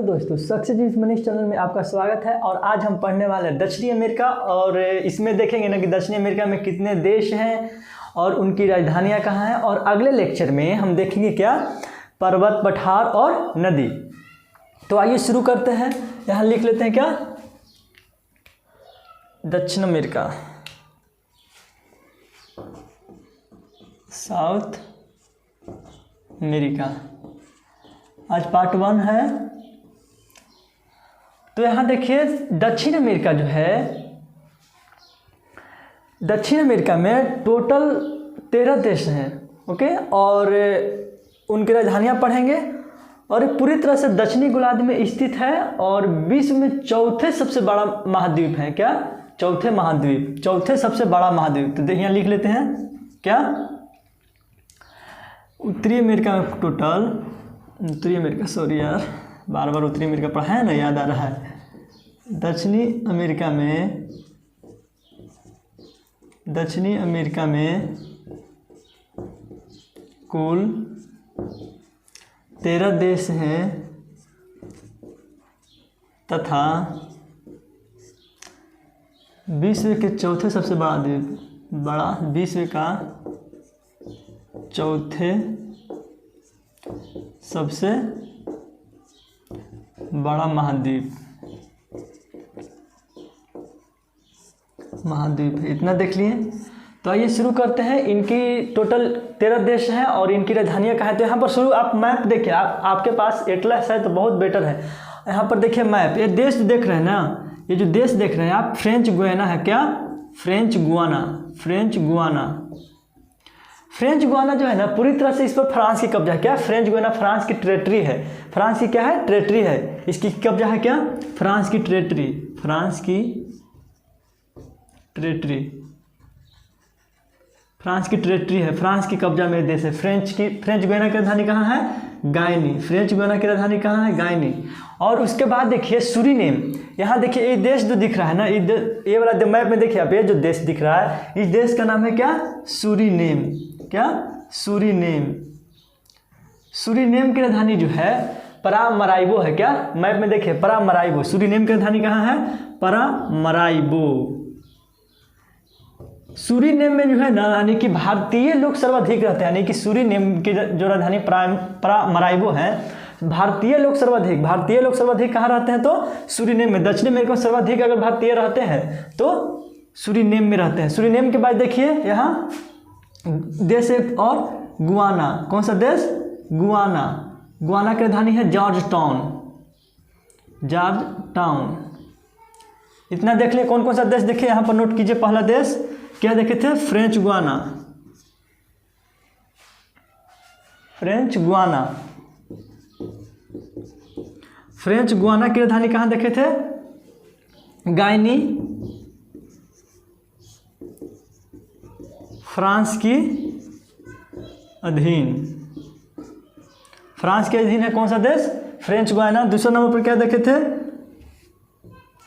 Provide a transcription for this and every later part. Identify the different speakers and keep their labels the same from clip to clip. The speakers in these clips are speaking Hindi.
Speaker 1: दोस्तों, सक्सेस मनीष चैनल में आपका स्वागत है। और आज हम पढ़ने वाले हैं दक्षिणी अमेरिका। और इसमें देखेंगे ना कि दक्षिणी अमेरिका में कितने देश हैं और उनकी राजधानियां कहाँ हैं। और अगले लेक्चर में हम देखेंगे क्या, पर्वत, पठार और नदी। तो आइए शुरू करते हैं। यहाँ लिख लेते हैं क्या, दक्षिण अमेरिका, साउथ अमेरिका। आज पार्ट 1 है। तो यहाँ देखिए, दक्षिण अमेरिका जो है, दक्षिण अमेरिका में टोटल 13 देश हैं। ओके, और उनकी राजधानियाँ पढ़ेंगे। और पूरी तरह से दक्षिणी गोलार्ध में स्थित है और विश्व में चौथे सबसे बड़ा महाद्वीप है। क्या, चौथे महाद्वीप, चौथे सबसे बड़ा महाद्वीप। तो यहाँ लिख लेते हैं क्या, उत्तरी अमेरिका में टोटल, उत्तरी अमेरिका, सॉरी यार, बार बार उत्तरी अमेरिका पढ़ा है ना, याद आ रहा है। दक्षिणी अमेरिका में कुल 13 देश हैं तथा विश्व के चौथे सबसे बड़ा द्वीप, विश्व का चौथे सबसे बड़ा महाद्वीप है। इतना देख लिए। तो आइए शुरू करते हैं। इनकी टोटल 13 देश हैं और इनकी राजधानियाँ कहाँ हैं। तो यहाँ पर शुरू आप मैप देखिए, आपके पास एटलस है तो बहुत बेटर है। यहाँ पर देखिए मैप, ये देश देख रहे हैं ना, ये जो देश देख रहे हैं आप, फ्रेंच गुयाना है। क्या, फ्रेंच गुयाना जो है ना, पूरी तरह से इस पर फ्रांस की कब्जा है। क्या, फ्रेंच गुयाना फ्रांस की टेरिटरी है। फ्रांस की क्या है, टेरिटरी है। इसकी कब्जा है क्या, फ्रांस की टेरिटरी है। फ्रांस की कब्जा में देश है। फ्रेंच गुयाना की राजधानी कहाँ है, गायनी। फ्रेंच गुयाना की राजधानी कहाँ है, गायनी। और उसके बाद देखिए सूरीनेम। यहाँ देखिए ये देश जो दिख रहा है ना, ये वाला मैप में देखिए आप, ये जो देश दिख रहा है, इस देश का नाम है क्या, सूरीनेम। क्या, सूरीनेम की राजधानी जो है परामराइबो है। क्या, मैप में देखिए परामराइबो। सूरीनेम की राजधानी कहाँ है, परामराइबो। सूरीनेम में जो है ना, यानी कि भारतीय लोग सर्वाधिक रहते हैं। यानी कि सूरीनेम की जो राजधानी परामराइबो है, भारतीय लोग सर्वाधिक कहाँ रहते हैं, तो सूरीनेम में। दक्षिण अमेरिका में सर्वाधिक अगर भारतीय रहते हैं तो सूरीनेम में रहते हैं। सूरीनेम के बाद देखिए यहाँ देश एक और, गुआना। कौन सा देश, गुआना की राजधानी है जॉर्ज टाउन। इतना देख लिए। कौन कौन सा देश देखिए यहाँ पर नोट कीजिए। पहला देश क्या देखे थे, फ्रेंच गुयाना की राजधानी कहाँ देखे थे, गायनी। फ्रांस के अधीन है कौन सा देश, फ्रेंच गुयाना। दूसरा नंबर पर क्या देखे थे,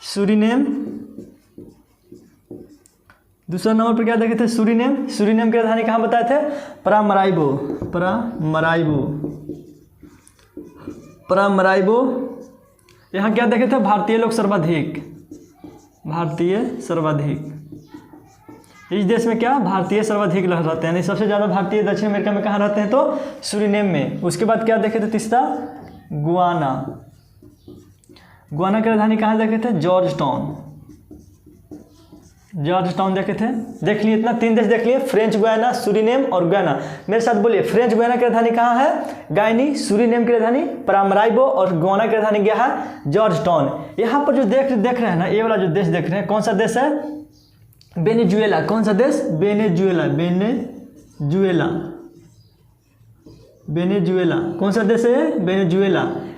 Speaker 1: सूरीनेम। दूसरा नंबर पर क्या देखे थे, सूरीनेम की राजधानी कहाँ बताए थे, परामराइबो। यहाँ क्या देखे थे, भारतीय लोग सर्वाधिक। इस देश में क्या, भारतीय सर्वाधिक रहते हैं। यानी सबसे ज़्यादा भारतीय दक्षिण अमेरिका में कहाँ रहते हैं, तो सूरीनेम में। उसके बाद क्या देखे थे, तीसरा गुआना की राजधानी कहाँ देखे थे, जॉर्ज टाउन देखे थे। देख लिए इतना, 3 देश देख लिए, फ्रेंच गुयाना, सूरीनेम और गुयाना। मेरे साथ बोलिए, फ्रेंच गुयाना की राजधानी कहाँ है, गायनी। सूरीनेम की राजधानी परामराइबो और गुयाना की राजधानी क्या है, जॉर्ज टाउन। यहाँ पर जो देख रहे हैं ना, ये वाला जो देश देख रहे हैं, कौन सा देश है, वेनेजुएला। कौन सा देश, वेनेजुएला। कौन सा देश है,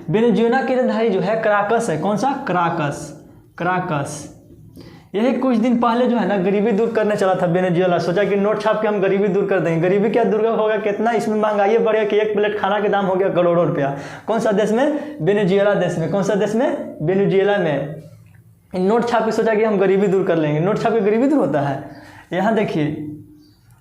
Speaker 1: वेनेजुएला की राजधानी जो है कराकस है। कौन सा, कराकस। यही कुछ दिन पहले जो है ना, गरीबी दूर करने चला था वेनेजुएला। सोचा कि नोट छाप के हम गरीबी दूर कर देंगे। गरीबी क्या दूर होगा, कितना इसमें महंगाई बढ़ गया कि एक प्लेट खाना के दाम हो गया करोड़ों रुपया। कौन सा देश में, वेनेजुएला देश में। कौन सा देश में, वेनेजुएला में। नोट छाप के सोचा कि हम गरीबी दूर कर लेंगे। नोट छाप के गरीबी दूर होता है। यहाँ देखिए,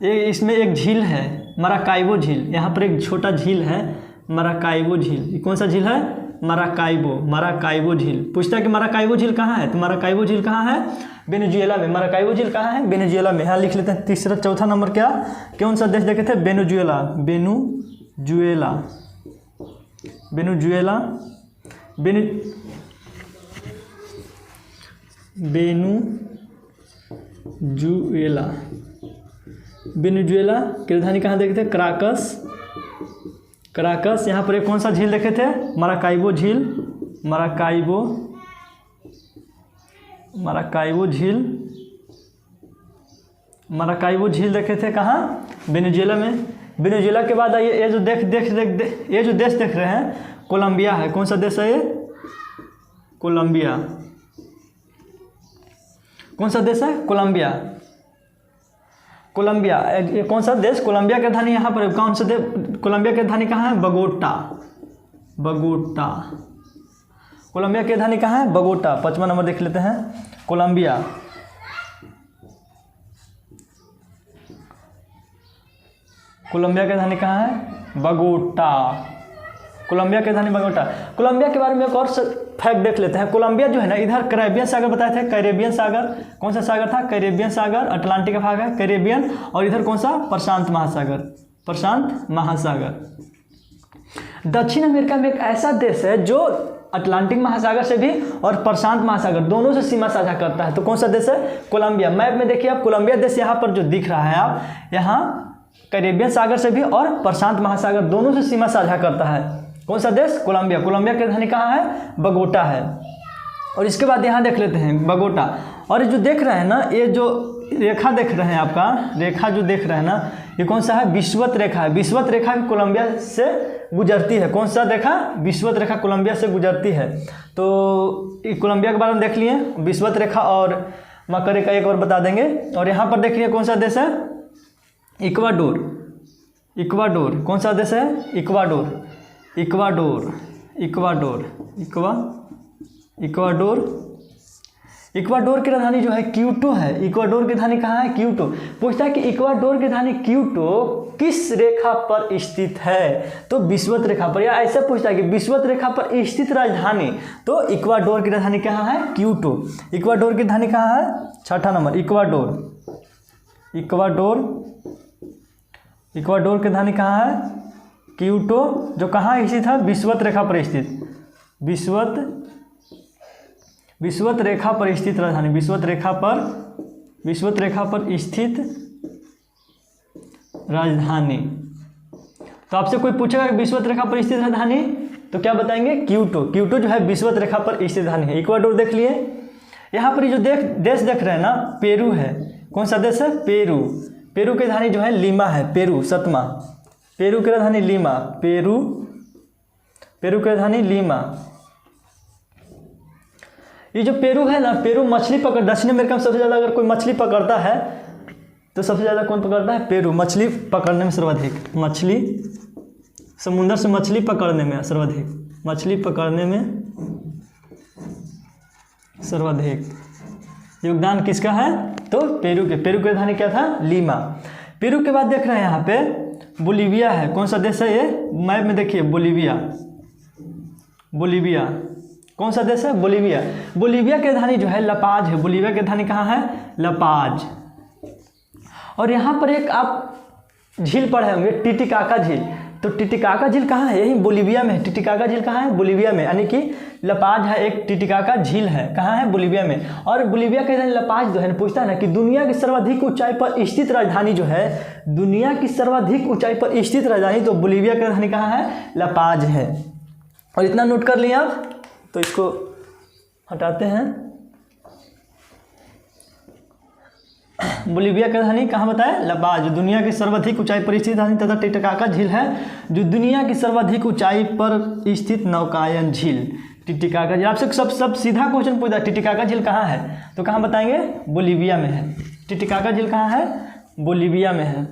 Speaker 1: ये इसमें एक झील है, मराकाइबो झील। यहाँ पर एक छोटा झील है, मराकाइबो झील। कौन सा झील है, माराकाइबो, माराकाइबो झील। पूछता है कि माराकाइबो झील कहाँ है, तो माराकाइबो झील कहाँ है, वेनेजुएला में। माराकाइबो झील कहाँ है, वेनेजुएला में। यहाँ लिख लेते हैं। तीसरा चौथा नंबर क्या, कौन सा देश देखे थे, Venezuela, Venezuela, Venezuela, Venezuela, Venezuela की राजधानी कहाँ देखे थे, कराकस, कराकस। यहाँ पर एक कौन सा झील देखे थे, माराकाइबो झील, माराकाइबो, माराकाइबो झील, माराकाइबो झील देखे थे कहाँ, वेनेजुएला में। वेनेजुएला के बाद आइए, ये जो ये जो देश देख रहे हैं, कोलंबिया है। कौन सा देश है ये, कोलंबिया। कौन सा देश है, कोलंबिया, कोलंबिया। ये कौन सा देश, कोलंबिया की राजधानी यहाँ पर कौन सा देश, कोलंबिया की राजधानी कहाँ है, बगोटा, बगोटा। कोलंबिया की राजधानी कहाँ है, बगोटा। 5वां नंबर देख लेते हैं, कोलंबिया, कोलंबिया की राजधानी कहाँ है, बगोटा। कोलंबिया की राजधानी बगोटा। कोलंबिया के बारे में एक और फैक्ट देख लेते हैं। कोलंबिया जो है ना, इधर कैरेबियन सागर बताए थे, कैरेबियन सागर। कौन सा सागर था, कैरेबियन सागर, अटलांटिक का भाग है कैरेबियन, और इधर कौन सा, प्रशांत महासागर, प्रशांत महासागर। दक्षिण अमेरिका में एक ऐसा देश है जो अटलांटिक महासागर से भी और प्रशांत महासागर दोनों से सीमा साझा करता है। तो कौन सा देश है, कोलंबिया। मैप में देखिए आप, कोलंबिया देश यहाँ पर जो दिख रहा है आप, यहाँ कैरेबियन सागर से भी और प्रशांत महासागर दोनों से सीमा साझा करता है। कौन सा देश, कोलंबिया। कोलंबिया की राजधानी कहाँ है, बगोटा है। और इसके बाद यहाँ देख लेते हैं, बगोटा। और ये जो देख रहे हैं ना, ये जो रेखा देख रहे हैं, आपका रेखा जो देख रहे हैं ना, ये कौन सा है, विषुवत रेखा है। विषुवत रेखा भी कोलंबिया से गुजरती है। कौन सा रेखा, विषुवत रेखा कोलंबिया से गुजरती है। तो कोलंबिया के बारे में देख लिए, विषुवत रेखा और मकर रेखा एक और बता देंगे। और यहाँ पर देखिए कौन सा देश है, इक्वाडोर, इक्वाडोर। कौन सा देश है, Ecuador, Ecuador, Ecuador, Ecuador. Ecuador की राजधानी जो है क्यूटो है। इक्वाडोर की राजधानी कहाँ है, क्यूटो। पूछता है कि इक्वाडोर की राजधानी क्यूटो किस रेखा पर स्थित है, तो विषुवत रेखा पर। या ऐसा पूछता है कि विषुवत रेखा पर स्थित राजधानी, तो इक्वाडोर की राजधानी कहाँ है, क्यूटो। इक्वाडोर की राजधानी कहाँ है, 6ठा नंबर, इक्वाडोर, इक्वाडोर। इक्वाडोर की राजधानी कहाँ है, क्यूटो, जो कहाँ स्थित है, विषुवत रेखा पर स्थित, विषुवत रेखा पर स्थित राजधानी, विषुवत रेखा पर स्थित राजधानी। तो आपसे कोई पूछेगा कि विषुवत रेखा पर स्थित राजधानी, तो क्या बताएंगे, क्यूटो। क्यूटो जो है विषुवत रेखा पर स्थित राजधानी है। इक्वाडोर देख लिए। यहाँ पर जो देश देख रहे हैं ना, पेरू है। कौन सा देश है, पेरू। पेरू की राजधानी जो है लीमा है, पेरू 7वां। पेरू की राजधानी लीमा, पेरू, पेरू की राजधानी लीमा। ये जो पेरू है ना, पेरू मछली पकड़, दक्षिण अमेरिका में सबसे ज़्यादा अगर कोई मछली पकड़ता है तो सबसे ज़्यादा कौन पकड़ता है, पेरू। मछली पकड़ने में सर्वाधिक, मछली, समुद्र से मछली पकड़ने में सर्वाधिक, मछली पकड़ने में सर्वाधिक योगदान किसका है, तो पेरू के। पेरू की राजधानी क्या था, लीमा। पेरू के बाद देख रहे हैं यहाँ पे बोलीविया है। कौन सा देश है ये, मैप में देखिए, बोलीविया, बोलीविया। कौन सा देश है, बोलीविया। बोलीविया की राजधानी जो है लपाज है। बोलीविया की राजधानी कहाँ है, लपाज। और यहाँ पर एक आप झील पढ़े होंगे, टिटिकाका झील। तो टिटिकाका झील कहाँ है, यही बोलीविया में है। टिटिकाका झील कहाँ है, बोलीविया में, यानी कि लपाज है, एक टिटिकाका झील है, कहाँ है, बोलीविया में। और बोलीविया की राजधानी लपाज जो है, पूछता है ना कि दुनिया की सर्वाधिक ऊंचाई पर स्थित राजधानी जो है, दुनिया की सर्वाधिक ऊंचाई पर स्थित राजधानी, तो बोलीविया की राजधानी कहाँ है, लपाज है। और इतना नोट कर लिया आप, तो इसको हटाते हैं। बोलीविया की राजधानी कहाँ बताए, लपाज। जो दुनिया की सर्वाधिक ऊंचाई पर स्थित राजधानी तथा टिटिकाका झील है, जो दुनिया की सर्वाधिक ऊंचाई पर स्थित नौकायन झील, टिटिकाका झील। आपसे सब सीधा क्वेश्चन पूछा, टिटिकाका झील कहाँ है, तो कहाँ बताएंगे, बोलीविया में है। टिटिकाका झील कहाँ है, बोलीविया में है।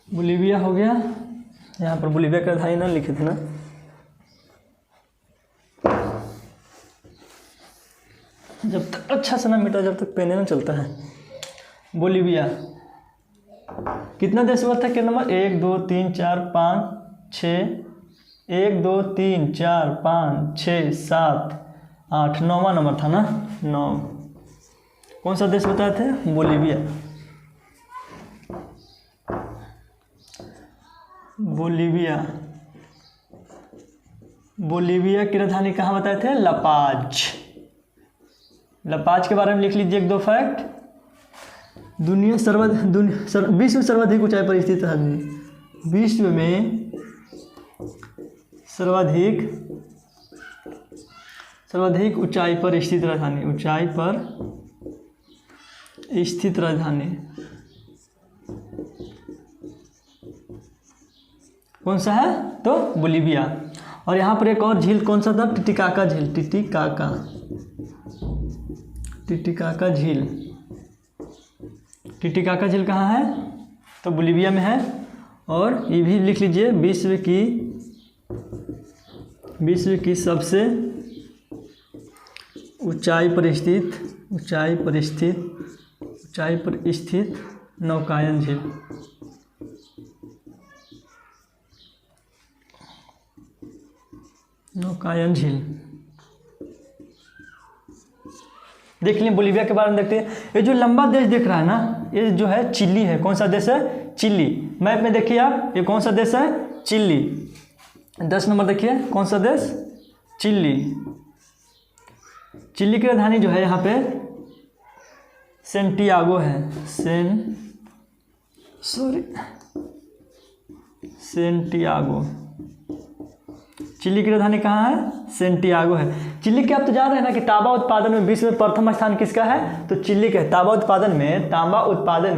Speaker 1: बोलीविया हो गया। यहाँ पर बोलीविया की राजधानी ना लिखे थे ना, जब तक अच्छा से ना मिटा जब तक पेन ना चलता है। बोलीविया कितना देश हुआ था क्या नंबर? 1 2 3 4 5 6 1 2 3 4 5 6 7 8 9वां नंबर था ना, 9। कौन सा देश बताए थे? बोलीविया। बोलीविया, बोलीविया की राजधानी कहाँ बताए थे? लापाज। लापाज के बारे में लिख लीजिए 1-2 फैक्ट। विश्व में सर्वाधिक ऊंचाई पर स्थित राजधानी, विश्व में सर्वाधिक ऊंचाई पर स्थित राजधानी, ऊंचाई पर स्थित राजधानी कौन सा है? तो बोलीविया। और यहाँ पर एक और झील कौन सा था? टिटिकाका झील, टिटिकाका झील। टिटिकाका झील कहाँ है? तो बोलीविया में है। और ये भी लिख लीजिए, विश्व की सबसे ऊंचाई पर स्थित नौकायन झील। नौकायन झील देख लें। बोलीविया के बारे में देखते हैं। ये जो लंबा देश दिख रहा है ना, ये जो है चिली है। कौन सा देश है? चिली। मैप में देखिए आप, ये कौन सा देश है? चिली। 10 नंबर देखिए, कौन सा देश? चिली। चिली की राजधानी जो है यहाँ पे सेंटियागो है। सेंटियागो। चिली की राजधानी कहाँ है? सेंटियागो है। चिली के आप तो जान रहे हैं ना कि तांबा उत्पादन में विश्व में प्रथम स्थान किसका है? तो चिली का है। तांबा उत्पादन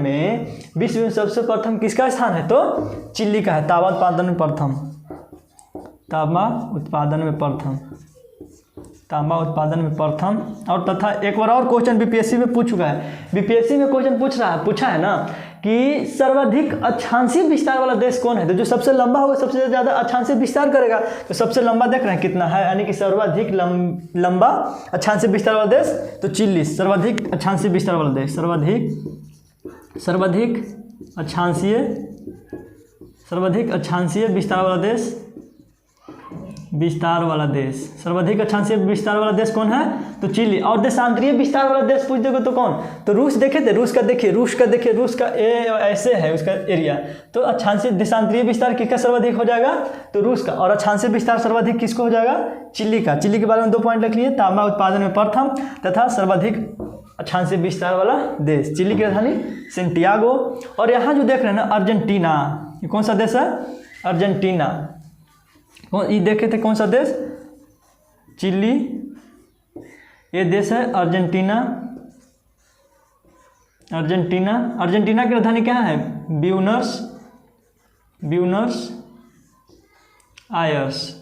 Speaker 1: में विश्व में सबसे प्रथम किसका स्थान है? तो चिली का है। तांबा उत्पादन में प्रथम। और तथा एक बार और क्वेश्चन बीपीएससी में पूछ चुका है। बीपीएससी में क्वेश्चन पूछा है ना कि सर्वाधिक अक्षांशीय विस्तार वाला देश कौन है? तो जो सबसे लंबा होगा सबसे ज़्यादा अक्षांशीय विस्तार करेगा। तो सबसे लंबा देख रहे हैं कितना है, यानी कि सर्वाधिक लंबा अक्षांशीय विस्तार वाला देश तो चिली। सर्वाधिक अक्षांशीय विस्तार वाला देश, सर्वाधिक अक्षांशीय विस्तार वाला देश कौन है? तो चिली। और देशांतरीय विस्तार वाला देश पूछ दोगे तो कौन? तो रूस देखे थे। रूस का ऐसे है उसका एरिया। तो अक्षांशीय देशांतरीय विस्तार किसका सर्वाधिक हो जाएगा? तो रूस का। और अक्षांशीय विस्तार सर्वाधिक किसको हो जाएगा? चिली का। चिली के बारे में 2 पॉइंट लिख लिए, तांबा उत्पादन में प्रथम तथा सर्वाधिक अक्षांशीय विस्तार वाला देश। चिली की राजधानी सेंटियागो। और यहाँ जो देख रहे हैं ना, अर्जेंटीना, ये कौन सा देश है? अर्जेंटीना। ये देखे थे कौन सा देश? चिली। ये देश है अर्जेंटीना। अर्जेंटीना की राजधानी क्या है? Buenos Aires.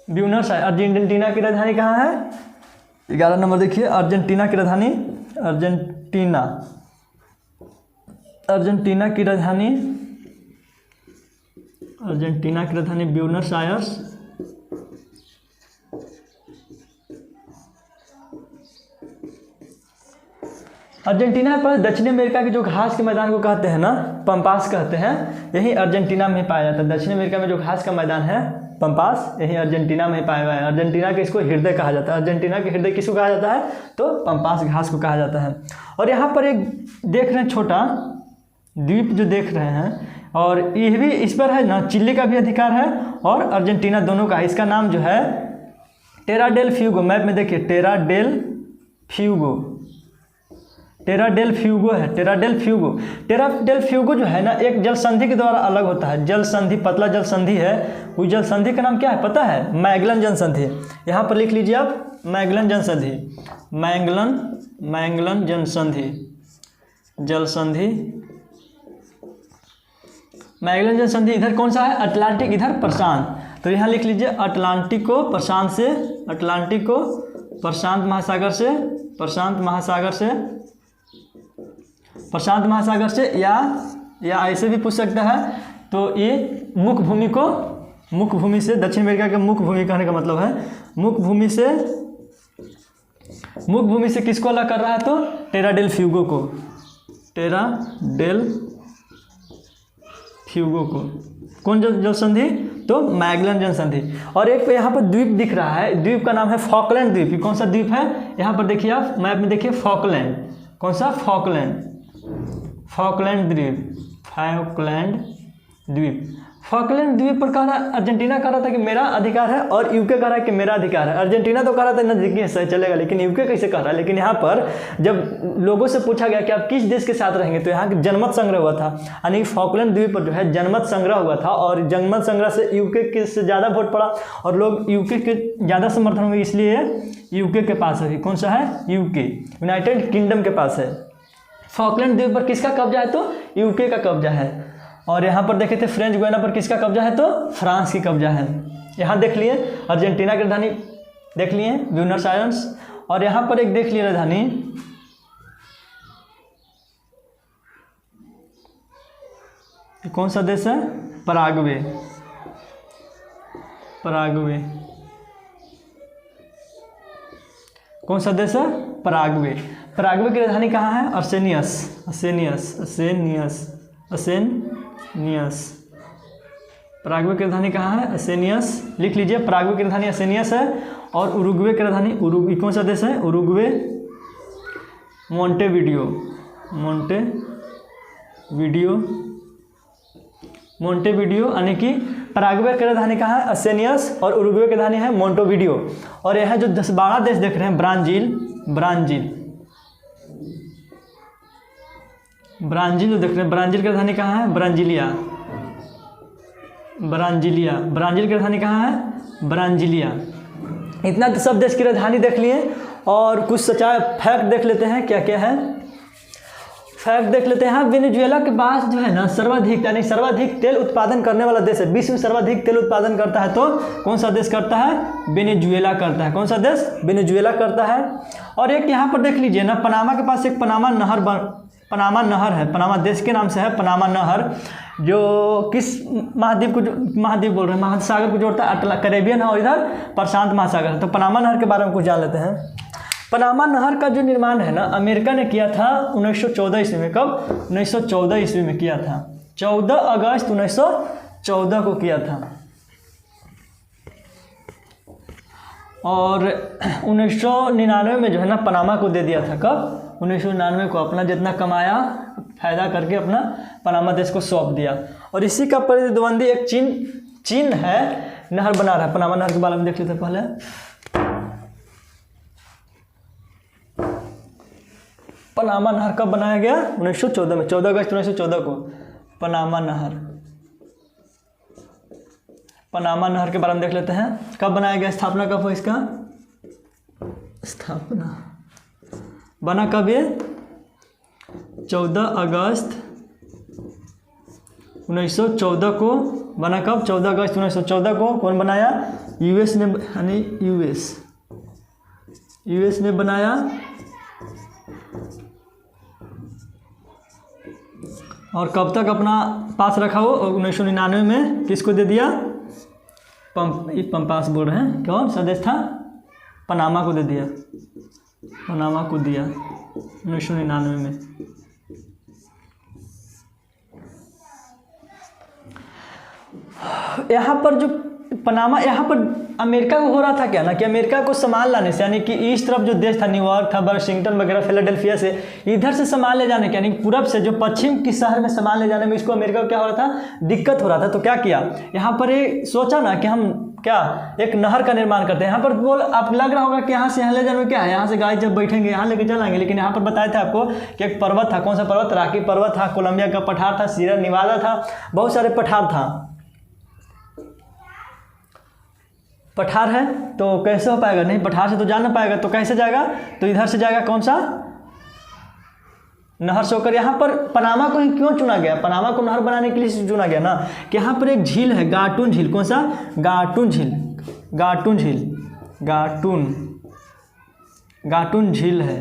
Speaker 1: अर्जेंटीना की राजधानी कहाँ है? 11 नंबर देखिए, अर्जेंटीना की राजधानी ब्यूनस आयर्स। अर्जेंटीना पर दक्षिण अमेरिका के जो घास के मैदान को कहते हैं ना, पंपास कहते हैं, यही अर्जेंटीना में पाया जाता है। दक्षिण अमेरिका में जो घास का मैदान है पंपास, यही अर्जेंटीना में पाया हुआ है। अर्जेंटीना के इसको हृदय कहा जाता है। अर्जेंटीना के हृदय किसको कहा जाता है? तो पंपास घास को कहा जाता है। और यहाँ पर एक देख रहे हैं छोटा द्वीप जो देख रहे हैं, और ये भी इस पर है ना, चिली का भी अधिकार है और अर्जेंटीना दोनों का। इसका नाम जो है टेरा डेल फ्यूगो। मैप में देखिए, टेरा डेल फ्यूगो है। टेरा डेल फ्यूगो जो है ना, एक जल संधि के द्वारा अलग होता है। जल संधि, पतला जल संधि है। उस जल संधि का नाम क्या है पता है? मैगलन जल संधि। यहाँ पर लिख लीजिए आप, मैगलन जल संधि। मैगलन जल संधि, मैगलन जल संधि इधर कौन सा है? अटलांटिक, इधर प्रशांत। तो यहाँ लिख लीजिए, अटलांटिक को प्रशांत महासागर से या ऐसे भी पूछ सकता है। तो ये मुख्य भूमि से, दक्षिण अमेरिका के मुख्य भूमि कहने का मतलब है, मुख्य भूमि से मुख्य भूमि से किसको अलग कर रहा है? तो टेरा डेल फ्यूगो को, टेरा डेल फ्यूगो को। कौन जल संधि? तो मैगलन जल संधि। और एक यहाँ पर द्वीप दिख रहा है, द्वीप का नाम है फॉकलैंड द्वीप। ये कौन सा द्वीप है? यहाँ पर देखिए आप मैप में देखिए, फॉकलैंड। कौन सा? फॉकलैंड, फॉकलैंड द्वीप, फॉकलैंड द्वीप। फॉकलैंड द्वीप पर कह रहा, अर्जेंटीना कह रहा था कि मेरा अधिकार है, और यूके कह रहा है कि मेरा अधिकार है। अर्जेंटीना तो कह रहा था नजदीकी हिस्सा चलेगा, लेकिन यूके कैसे कह रहा है? लेकिन यहाँ पर जब लोगों से पूछा गया कि आप किस देश के साथ रहेंगे, तो यहाँ जनमत संग्रह हुआ था, यानी फॉकलैंड द्वीप पर जो है जनमत संग्रह हुआ था, और जनमत संग्रह से यूके के से ज़्यादा वोट पड़ा, और लोग यूके के ज़्यादा समर्थन हुए, इसलिए यूके के पास है। कौन सा है? यूके, यूनाइटेड किंगडम के पास है। फॉकलैंड द्वीप पर किसका कब्जा है? तो यूके का कब्जा है। और यहाँ पर देखे थे फ्रेंच गुयाना पर किसका कब्जा है? तो फ्रांस की कब्जा है। यहाँ देख लिए अर्जेंटीना की राजधानी देख लिए ब्यूनस आयर्स, और यहाँ पर एक देख लिए राजधानी कौन सा देश है? Paraguay, Paraguay. कौन सा देश है? पराग्वे। पराग्वे की राजधानी कहाँ है? अर्सेनियस, अर्सेनियस, अर्सेनियस, अर्सेनियस। पराग्वे की राजधानी कहाँ है? अर्सेनियस। लिख लीजिए, पराग्वे की राजधानी अर्सेनियस है। और उरुग्वे की राजधानी उरुग्वे। कौन सा देश है? उरुग्वे। मोंटेविडियो, मोंटेविडियो, मोंटेविडियो, यानी कि पराग्वे की राजधानी कहाँ है? अर्सेनियस, और उरुग्वे की राजधानी है मोंटेविडियो। और यह जो 10-12 देश देख रहे हैं, ब्राज़ील, ब्राज़ील, ब्राज़ील जो देख रहे हैं, ब्राज़ील की राजधानी कहाँ है? Brasilia, Brasilia. ब्राज़ील की राजधानी कहाँ है? ब्राज़ीलिया। इतना सब देश की राजधानी देख लिए, और कुछ सच्चाई फैक्ट देख लेते हैं क्या क्या है। फैक्ट देख लेते हैं। वेनेजुएला के पास जो है ना सर्वाधिक, यानी सर्वाधिक तेल उत्पादन करने वाला देश है। विश्व में सर्वाधिक तेल उत्पादन करता है तो कौन सा देश करता है? वेनेजुएला करता है। कौन सा देश? वेनेजुएला करता है। और एक यहाँ पर देख लीजिए ना, पनामा के पास एक पनामा नहर पनामा नहर है, पनामा देश के नाम से है पनामा नहर, जो किस महाद्वीप को, महाद्वीप बोल रहे हैं, महासागर को जोड़ता है? कैरेबियन है, और इधर प्रशांत महासागर है। तो पनामा नहर के बारे में कुछ जान लेते हैं। पनामा नहर का जो निर्माण है ना, अमेरिका ने किया था 1914 ईस्वी में। कब? 1914 ईस्वी में किया था, 14 अगस्त 1914 को किया था। और 1999 में जो है ना पनामा को दे दिया था। कब? 1999 को। अपना जितना कमाया फायदा करके अपना पनामा देश को सौंप दिया। और इसी का प्रतिद्वंदी एक चीन है, नहर बना रहा है। पनामा नहर के बारे में देख लेते हैं पहले। पनामा नहर कब बनाया गया? 1914 में, 14 अगस्त 1914 को पनामा नहर। पनामा नहर के बारे में देख लेते हैं, कब बनाया गया, स्थापना कब हुआ इसका? स्थापना बना कब? ये 14 अगस्त 1914 को बना। कब? 14 अगस्त 1914 को। कौन बनाया? यूएस ने, यानी यूएस ने बनाया। और कब तक अपना पास रखा वो? 1999 में किसको दे दिया? पंपास बोल रहे हैं, कौन सा देश था? पनामा को दे दिया, पनामा को दिया 1999 में। यहाँ पर जो पनामा, यहाँ पर अमेरिका को हो रहा था क्या ना, कि अमेरिका को सामान लाने से, यानी कि इस तरफ जो देश था, न्यूयॉर्क था, वाशिंगटन वगैरह, फिलाडेल्फिया से इधर से सामान ले जाने के, यानी पूरब से जो पश्चिम की शहर में सामान ले जाने में इसको अमेरिका को क्या हो रहा था? दिक्कत हो रहा था। तो क्या किया यहाँ पर? ये सोचा ना कि हम क्या एक नहर का निर्माण करते हैं। यहाँ पर बोल आप लग रहा होगा कि यहाँ से यहाँ ले जाने में क्या है, यहाँ से गाड़ी जब बैठेंगे यहाँ लेके चलाएंगे, लेकिन यहाँ पर बताया था आपको कि एक पर्वत था। कौन सा पर्वत? रॉकी पर्वत था, कोलंबिया का पठार था, सीरा निवादा था, बहुत सारे पठार था। पठार है तो कैसे हो पाएगा? नहीं, पठार से तो जा ना पाएगा, तो कैसे जाएगा? तो इधर से जाएगा। कौन सा? नहर से होकर। यहाँ पर पनामा को ही क्यों चुना गया? पनामा को नहर बनाने के लिए चुना गया ना, कि यहाँ पर एक झील है, गाटून झील। कौन सा? गाटून झील, गाटून झील, गाटून झील है।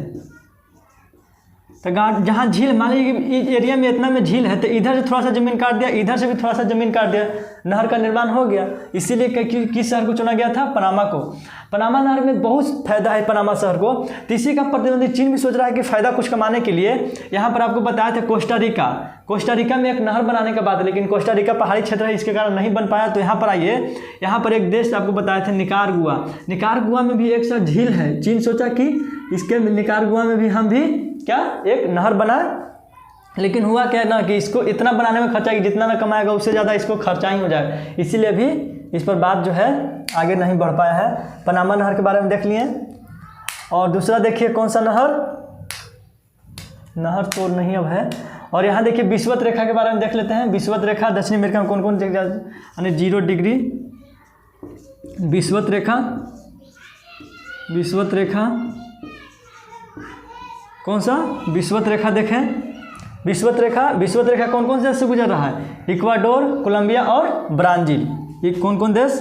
Speaker 1: तो जहाँ झील, मान लीजिए कि इस एरिया में इतना में झील है, तो इधर से थोड़ा सा ज़मीन काट दिया, इधर से भी थोड़ा सा ज़मीन काट दिया, नहर का निर्माण हो गया। इसीलिए किस शहर को चुना गया था? पनामा को। पनामा नहर में बहुत फायदा है पनामा शहर को। तो इसी का प्रतिद्वंदी चीन भी सोच रहा है कि फ़ायदा कुछ कमाने के लिए, यहाँ पर आपको बताया था कोस्टा रिका में एक नहर बनाने का बात है, लेकिन कोस्टा रिका पहाड़ी क्षेत्र है, इसके कारण नहीं बन पाया। तो यहाँ पर आइए, यहाँ पर एक देश आपको बताया था निकारागुआ में भी एक सा झील है। चीन सोचा कि इसके निकारागुआ में भी हम भी क्या एक नहर बना, लेकिन हुआ क्या ना कि इसको इतना बनाने में खर्चा कि जितना ना कमाएगा उससे ज़्यादा इसको खर्चा ही हो जाएगा, इसीलिए भी इस पर बात जो है आगे नहीं बढ़ पाया है। पनामा नहर के बारे में देख लिए। और दूसरा देखिए कौन सा नहर तो नहीं अब है। और यहाँ देखिए विषुवत रेखा के बारे में देख लेते हैं। विषुवत रेखा दक्षिण अमेरिका में कौन कौन जगह, यानी 0 डिग्री विषुवत रेखा कौन सा विषुवत रेखा देखें। विषुवत रेखा कौन कौन से देश से गुजर रहा है? इक्वाडोर, कोलंबिया और ब्राज़ील। ये कौन कौन देश?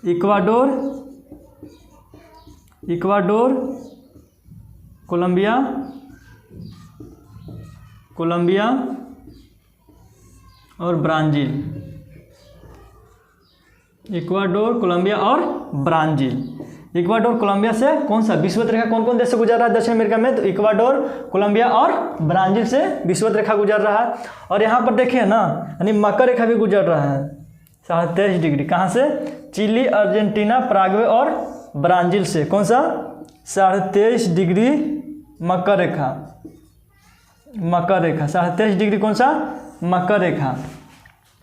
Speaker 1: इक्वाडोर, कोलंबिया और ब्राज़ील। इक्वाडोर, कोलंबिया और ब्राज़ील। इक्वाडोर, कोलंबिया से कौन सा विषुवत रेखा कौन कौन देश से गुजर रहा है दक्षिण अमेरिका में? तो इक्वाडोर, कोलंबिया और ब्राज़ील से विषुवत रेखा गुजर रहा है। और यहाँ पर देखिए ना, यानी मकर रेखा भी गुजर रहा है 23.5 डिग्री। कहाँ से? चिली, अर्जेंटीना, पराग्वे और ब्राज़ील से। कौन सा? 23.5 डिग्री मकर रेखा 23.5 डिग्री कौन सा? मकर रेखा।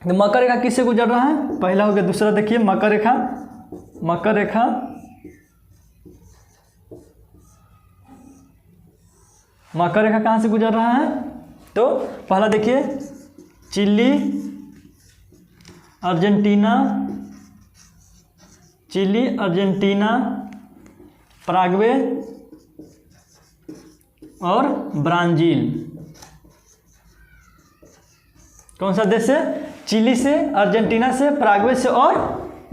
Speaker 1: तो मकर रेखा किससे गुजर रहा है? पहला हो गया। दूसरा देखिए मकर रेखा कहाँ से गुजर रहा है? तो पहला देखिए चिली, अर्जेंटीना, पराग्वे और ब्राज़ील। कौन सा देश से? चिली से, अर्जेंटीना से, पराग्वे से और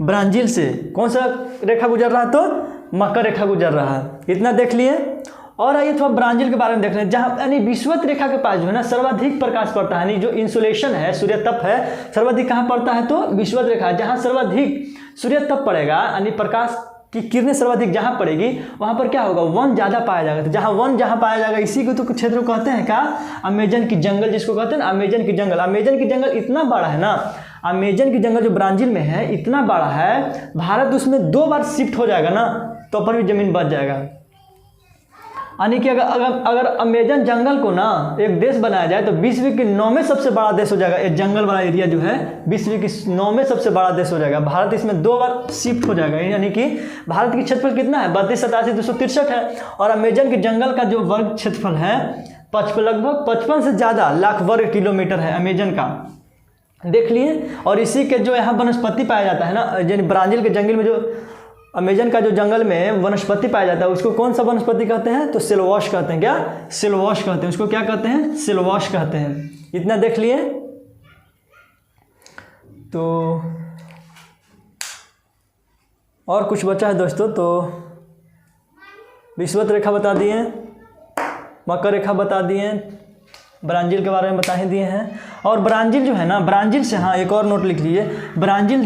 Speaker 1: ब्राज़ील से। कौन सा रेखा गुजर रहा है? तो मकर रेखा गुजर रहा है। इतना देख लिए। और आइए थोड़ा ब्राज़ील के बारे में देख रहे हैं, जहाँ यानी विषुवत रेखा के पास जो है ना सर्वाधिक प्रकाश पड़ता है, यानी जो इंसुलेशन है, सूर्य तप है, सर्वाधिक कहाँ पड़ता है? तो विषुवत रेखा। जहाँ सर्वाधिक सूर्य तप पड़ेगा, यानी प्रकाश की किरणें सर्वाधिक जहाँ पड़ेगी, वहाँ पर क्या होगा? वन ज़्यादा पाया जाएगा। तो जहाँ वन पाया जाएगा, इसी को तो क्षेत्र को कहते हैं क्या? अमेजन की जंगल, जिसको कहते हैं ना अमेजन की जंगल इतना बड़ा है ना, अमेजन की जंगल जो ब्राज़ील में है इतना बड़ा है, भारत उसमें 2 बार शिफ्ट हो जाएगा ना, तो पर भी ज़मीन बच जाएगा। यानी कि अगर अमेजन जंगल को ना एक देश बनाया जाए तो विश्व के 9वें सबसे बड़ा देश हो जाएगा। ये जंगल वाला एरिया जो है विश्व की 9वें सबसे बड़ा देश हो जाएगा। भारत इसमें 2 बार शिफ्ट हो जाएगा। यानी कि भारत की क्षेत्रफल कितना है? 32,87,263 है। और अमेजन के जंगल का जो वर्ग क्षेत्रफल है लगभग 55 से ज़्यादा लाख वर्ग किलोमीटर है अमेजन का। देख लिए। और इसी के जो यहाँ वनस्पति पाया जाता है ना, यानी ब्राज़ील के जंगल में जो अमेजन का जो जंगल में वनस्पति पाया जाता है उसको कौन सा वनस्पति कहते हैं? तो सिल्वॉश कहते हैं। क्या? सिल्वॉश कहते हैं। उसको क्या कहते हैं? सिल्वॉश कहते हैं। इतना देख लिए। तो और कुछ बचा है दोस्तों, तो विषुवत रेखा बता दिए, मकर रेखा बता दिए, ब्राज़ील के बारे में बता ही दिए हैं। और ब्राज़ील जो है ना, ब्राज़ील से, हाँ एक और नोट लिख लीजिए, ब्राज़ील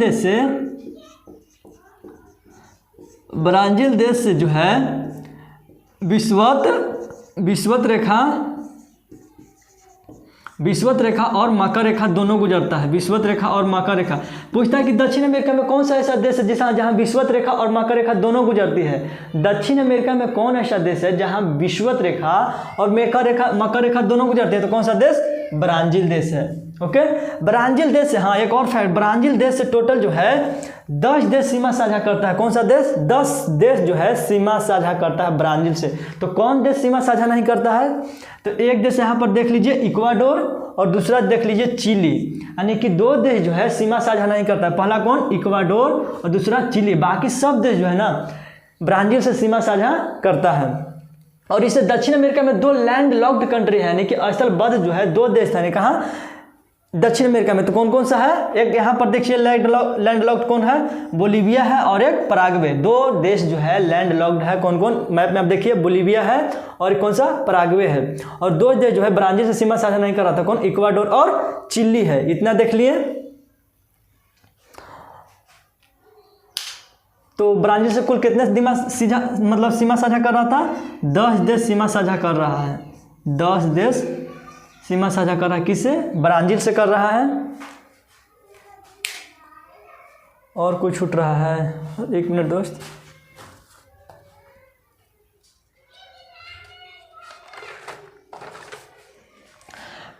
Speaker 1: देश से जो है विषुवत रेखा और मकर रेखा दोनों गुजरता है। विषुवत रेखा और मकर रेखा। पूछता है कि दक्षिण अमेरिका में कौन सा ऐसा देश है जहाँ विषुवत रेखा और मकर रेखा दोनों गुजरती है? दक्षिण अमेरिका में कौन ऐसा देश है जहाँ विषुवत रेखा और मकर रेखा दोनों गुजरती है? तो कौन सा देश? ब्राज़ील देश है। ओके, ब्राज़ील देश से, हाँ एक और फैक्ट, ब्राज़ील देश से टोटल जो है 10 देश सीमा साझा करता है। कौन सा देश? 10 देश जो है सीमा साझा करता है ब्राज़ील से। तो कौन देश सीमा साझा नहीं करता है? तो एक देश यहाँ पर देख लीजिए इक्वाडोर, और दूसरा देख लीजिए चिली। यानी कि 2 देश जो है सीमा साझा नहीं करता है। पहला कौन? इक्वाडोर, और दूसरा चिली। बाकी सब देश जो है ना ब्राज़ील से सीमा साझा करता है। और इससे दक्षिण अमेरिका में 2 लैंड लॉक्ड कंट्री है, यानी कि स्थलबद्ध जो है 2 देश था। कहाँ? दक्षिण अमेरिका में तो कौन कौन सा है, एक यहाँ पर देखिए लैंडलॉक्ड कौन है, बोलीविया है और एक पराग्वे। दो देश जो है लैंडलॉक्ड है, कौन कौन, मैप में आप देखिए बोलीविया है और कौन सा, पराग्वे है। और दो देश जो है ब्राजील से सीमा साझा नहीं कर रहा था, कौन, इक्वाडोर और चिली है। इतना देख लिए। तो ब्राजील से कुल कितने सीमा साझा कर रहा था, 10 देश सीमा साझा कर रहा है, 10 देश सीमा साझा कर रहा है, किससे, ब्राजील से कर रहा है। और कोई छूट रहा है, 1 मिनट दोस्त।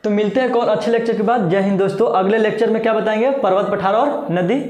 Speaker 1: तो मिलते हैं एक और अच्छे लेक्चर के बाद। जय हिंद दोस्तों। अगले लेक्चर में क्या बताएंगे, पर्वत पठार और नदी